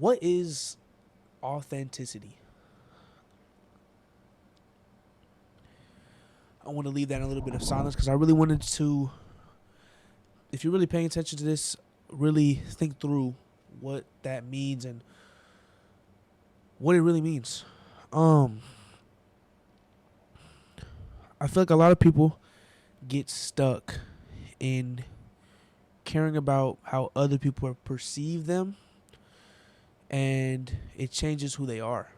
what is authenticity? I want to leave that in a little bit of silence because I really wanted to, if you're really paying attention to this, really think through what that means and what it really means. I feel like a lot of people get stuck in caring about how other people perceive them, and it changes who they are.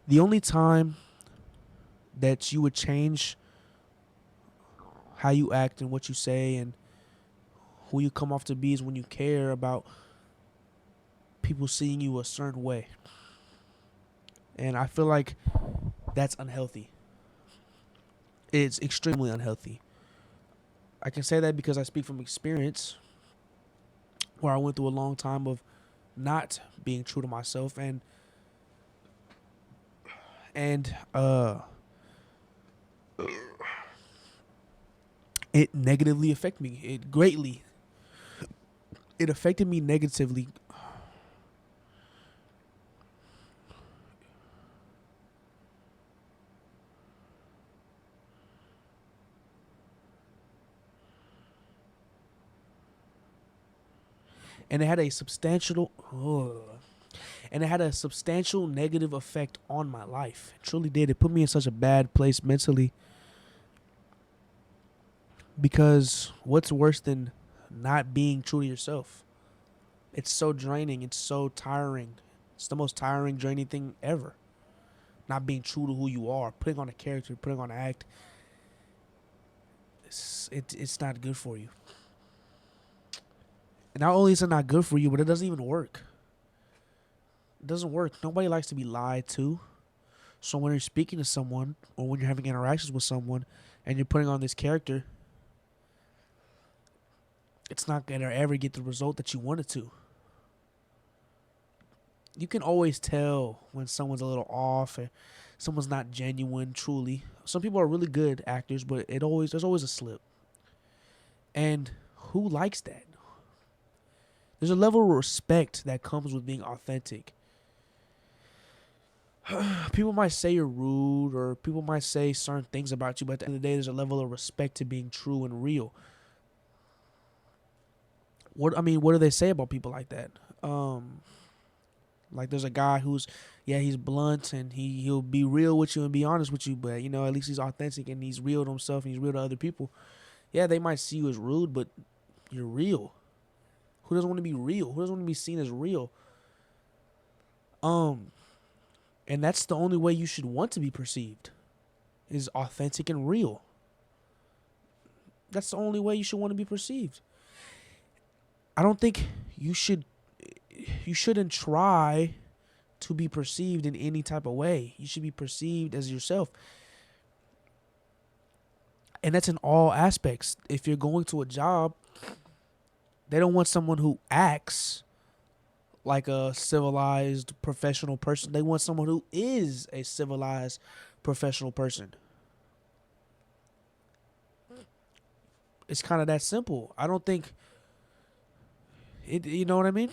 The only time that you would change how you act and what you say and who you come off to be is when you care about people seeing you a certain way. And I feel like that's unhealthy. It's extremely unhealthy. I can say that because I speak from experience where I went through a long time of not being true to myself and it negatively affected me. It affected me negatively. And it had a substantial negative effect on my life. It truly did. It put me in such a bad place mentally, because what's worse than not being true to yourself? It's so draining. It's so tiring. It's the most tiring, draining thing ever. Not being true to who you are, putting on a character, putting on an act. It's not good for you. And not only is it not good for you, but it doesn't even work. It doesn't work. Nobody likes to be lied to. So when you're speaking to someone or when you're having interactions with someone and you're putting on this character, it's not going to ever get the result that you want it to. You can always tell when someone's a little off and someone's not genuine, truly. Some people are really good actors, but there's always a slip. And who likes that? There's a level of respect that comes with being authentic. People might say you're rude or people might say certain things about you, but at the end of the day, there's a level of respect to being true and real. What do they say about people like that? Like there's a guy who's, he's blunt and he'll be real with you and be honest with you, but at least he's authentic and he's real to himself and he's real to other people. Yeah, they might see you as rude, but you're real. Who doesn't want to be real? Who doesn't want to be seen as real? And that's the only way you should want to be perceived, is authentic and real. That's the only way you should want to be perceived. I don't think you shouldn't try to be perceived in any type of way. You should be perceived as yourself. And that's in all aspects. If you're going to a job, they don't want someone who acts like a civilized professional person. They want someone who is a civilized professional person. It's kind of that simple. I don't think it, you know what I mean?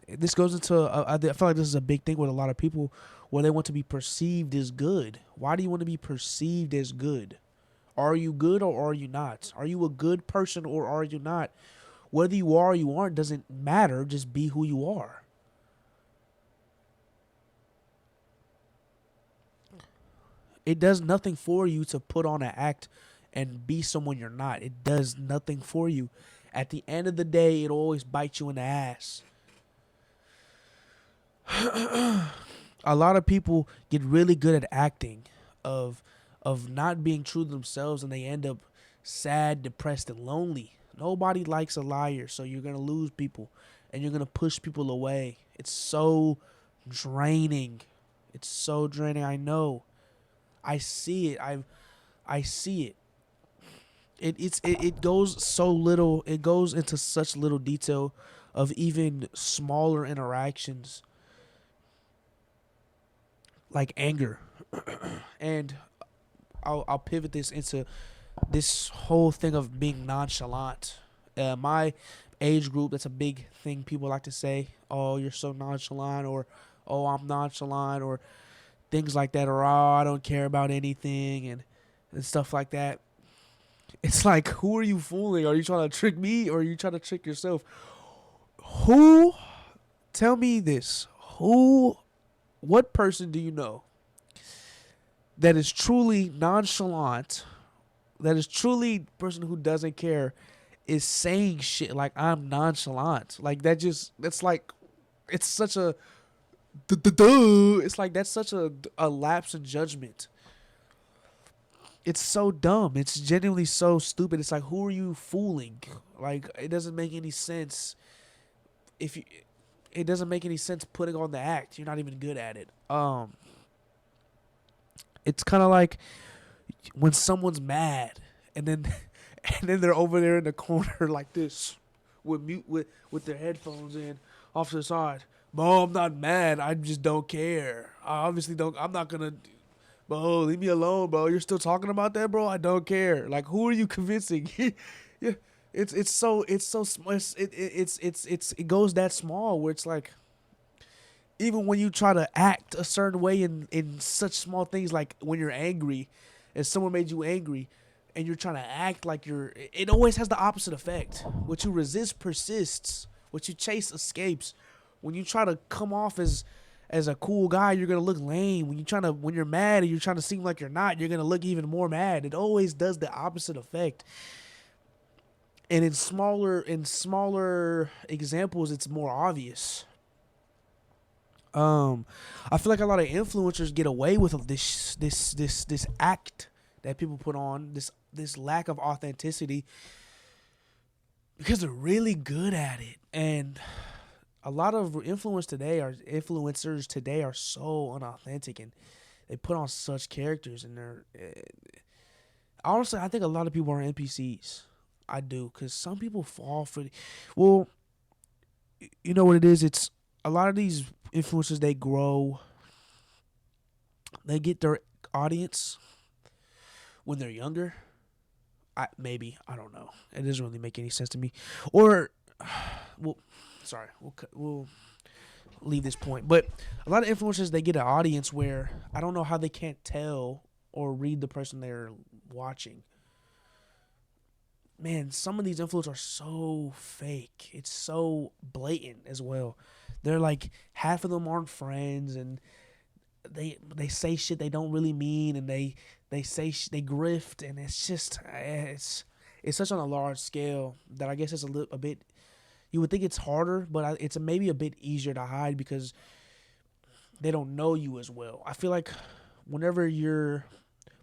This goes into, I feel like this is a big thing with a lot of people where they want to be perceived as good. Why do you want to be perceived as good? Are you good or are you not? Are you a good person or are you not? Whether you are or you aren't doesn't matter. Just be who you are. It does nothing for you to put on an act and be someone you're not. It does nothing for you. At the end of the day, it always bites you in the ass. A lot of people get really good at acting, of not being true to themselves, and they end up sad, depressed, and lonely. Nobody likes a liar, so you're going to lose people and you're going to push people away. It's so draining. It's so draining. I know. I see it. I see it. It goes so little. It goes into such little detail of even smaller interactions like anger. And I'll pivot this into this whole thing of being nonchalant My age group, that's a big thing people like to say. Oh, you're so nonchalant, or oh, I'm nonchalant, or things like that, or oh, I don't care about anything, and stuff like that. It's like, who are you fooling? Are you trying to trick me, or are you trying to trick yourself? Who? Tell me this. Who? What person do you know that is truly nonchalant? That is truly a person who doesn't care, is saying shit like I'm nonchalant. Like that's like, it's such a it's like that's such a lapse in judgment. It's so dumb. It's genuinely so stupid. It's like, who are you fooling? Like, it doesn't make any sense. If you, it doesn't make any sense putting on the act. You're not even good at it. It's kind of like when someone's mad and then and then they're over there in the corner like this, with their headphones in off to the side. Bro, I'm not mad. I just don't care. I obviously don't. I'm not gonna. Bro, leave me alone, bro. You're still talking about that, bro. I don't care. Like, who are you convincing? Yeah, it's so small. It goes that small where it's like, even when you try to act a certain way in such small things, like when you're angry and someone made you angry and you're trying to act like you're, it always has the opposite effect. What you resist persists. What you chase escapes. When you try to come off as a cool guy, you're gonna look lame. When you're mad and you're trying to seem like you're not, you're gonna look even more mad. It always does the opposite effect. And in smaller examples, it's more obvious. I feel like a lot of influencers get away with this act that people put on, this lack of authenticity, because they're really good at it. And a lot of influencers today are so unauthentic, and they put on such characters, and they're honestly, I think a lot of people are NPCs. I do, because some people fall for well, you know what it is. It's a lot of these influencers. They grow. They get their audience when they're younger. I don't know. It doesn't really make any sense to me. Or, well, sorry, we'll leave this point. But a lot of influencers, they get an audience where I don't know how they can't tell or read the person they're watching. Man, some of these influencers are so fake. It's so blatant as well. They're like, half of them aren't friends, and they say shit they don't really mean, and they say they grift, and it's just it's such on a large scale that I guess it's a bit. You would think it's harder, but it's maybe a bit easier to hide because they don't know you as well. I feel like whenever you're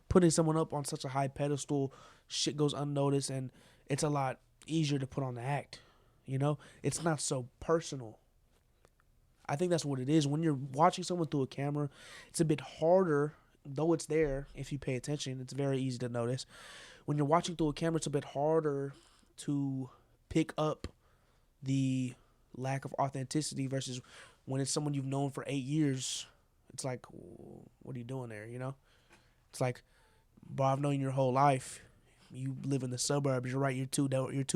putting someone up on such a high pedestal, shit goes unnoticed, and it's a lot easier to put on the act. You know, it's not so personal. I think that's what it is. When you're watching someone through a camera, it's a bit harder, though it's there. If you pay attention, it's very easy to notice. When you're watching through a camera, it's a bit harder to pick up the lack of authenticity versus when it's someone you've known for 8 years. It's like, what are you doing there? You know, it's like, bro, I've known you your whole life. You live in the suburbs. You're right. You're two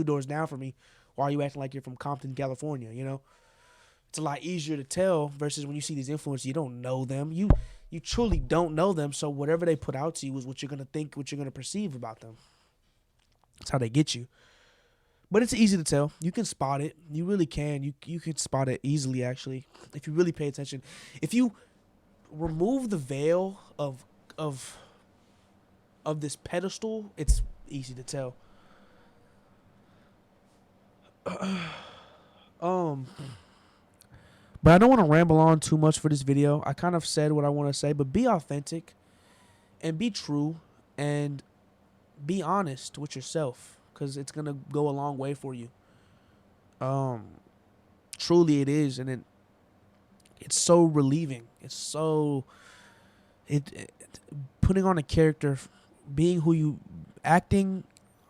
doors down from me. Why are you acting like you're from Compton, California? You know, it's a lot easier to tell versus when you see these influencers, you don't know them. You truly don't know them. So whatever they put out to you is what you're gonna think, what you're gonna perceive about them. That's how they get you. But it's easy to tell. You can spot it. You really can. You can spot it easily, actually, if you really pay attention. If you remove the veil of this pedestal, it's easy to tell. But I don't want to ramble on too much for this video. I kind of said what I want to say, but be authentic and be true and be honest with yourself, because it's gonna go a long way for you. Truly it is, and it's so relieving. It's so it putting on a character, being who you, acting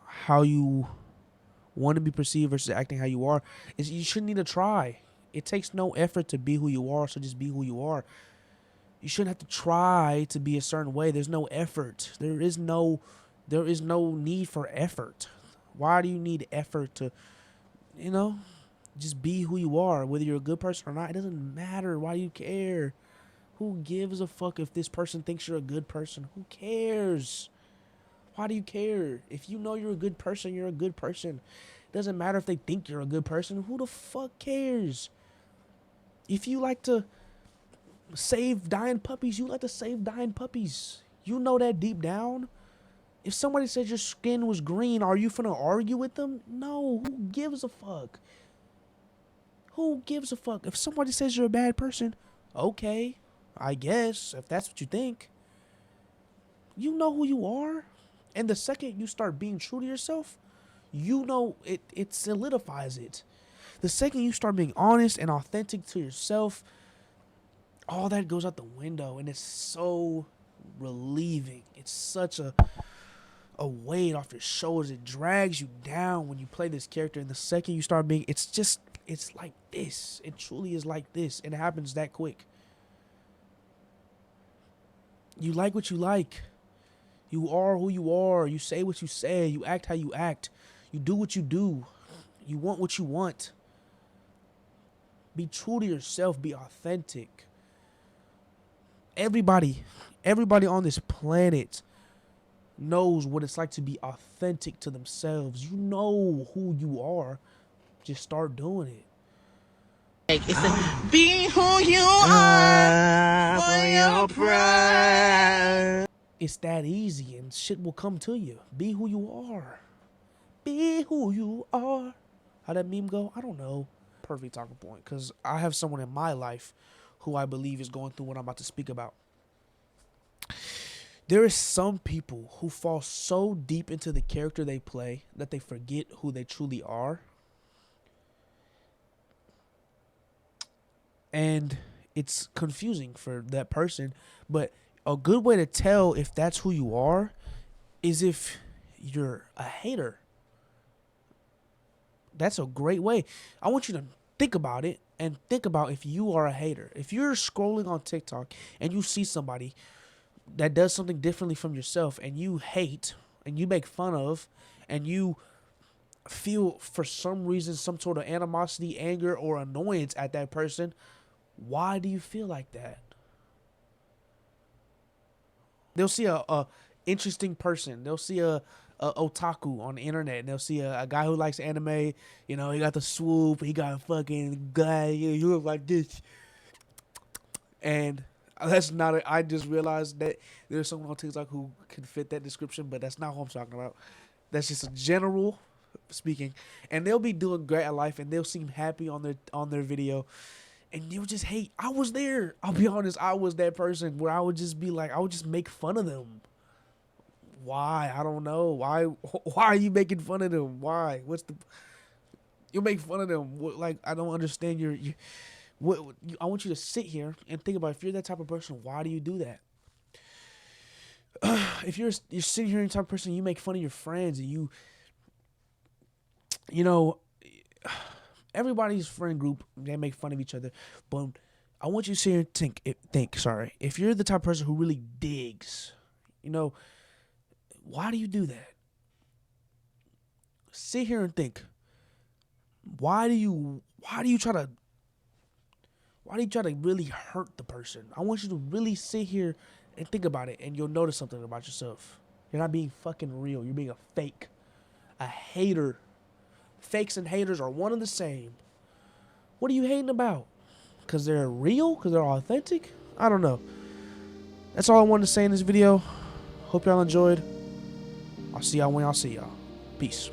how you want to be perceived versus acting how you are. Is you shouldn't need to try. It takes no effort to be who you are, so just be who you are. You shouldn't have to try to be a certain way. There's no effort. There is no need for effort. Why do you need effort to, you know, just be who you are, whether you're a good person or not? It doesn't matter. Why do you care? Who gives a fuck if this person thinks you're a good person? Who cares? Why do you care? If you know you're a good person, you're a good person. It doesn't matter if they think you're a good person. Who the fuck cares? If you like to save dying puppies, you like to save dying puppies. You know that deep down. If somebody says your skin was green, are you finna argue with them? No. Who gives a fuck? Who gives a fuck? If somebody says you're a bad person, okay, I guess, if that's what you think. You know who you are. And the second you start being true to yourself, you know it solidifies it. The second you start being honest and authentic to yourself, all that goes out the window, and it's so relieving. It's such a weight off your shoulders. It drags you down when you play this character, and the second you start being, it's like this. It truly is like this, and it happens that quick. You like what you like. You are who you are. You say what you say. You act how you act. You do what you do. You want what you want. Be true to yourself. Be authentic. Everybody on this planet knows what it's like to be authentic to themselves. You know who you are. Just start doing it. It's a be who you are for your pride. It's that easy, and shit will come to you. Be who you are. Be who you are. How that meme go? I don't know. Perfect talking point, because I have someone in my life who I believe is going through what I'm about to speak about. There is some people who fall so deep into the character they play that they forget who they truly are. And it's confusing for that person. But a good way to tell if that's who you are is if you're a hater. That's a great way. I want you to think about it and think about if you are a hater. If you're scrolling on TikTok and you see somebody that does something differently from yourself and you hate and you make fun of and you feel for some reason some sort of animosity, anger, or annoyance at that person, why do you feel like that? They'll see a interesting person. They'll see a otaku on the internet, and they'll see a guy who likes anime. You know, he got the swoop. He got a fucking guy. You look like this. And that's not it. I just realized that there's someone on TikTok who can fit that description, but that's not who I'm talking about. That's just a general speaking. And they'll be doing great at life, and they'll seem happy on their video. And you'll just hate. I was there. I'll be honest. I was that person where I would just be like, I would just make fun of them. Why? I don't know. Why are you making fun of them? Why? You make fun of them. Like, I don't understand I want you to sit here and think about if you're that type of person, why do you do that? If you're sitting here and type of person, you make fun of your friends and you know, everybody's friend group, they make fun of each other. But I want you to sit here and think, if you're the type of person who really digs, you know, why do you do that? Sit here and think. Why do you try to really hurt the person? I want you to really sit here and think about it, and you'll notice something about yourself. You're not being fucking real. You're being a fake. A hater. Fakes and haters are one and the same. What are you hating about? Because they're real? Because they're authentic? I don't know. That's all I wanted to say in this video. Hope y'all enjoyed. I'll see y'all when y'all see y'all. Peace.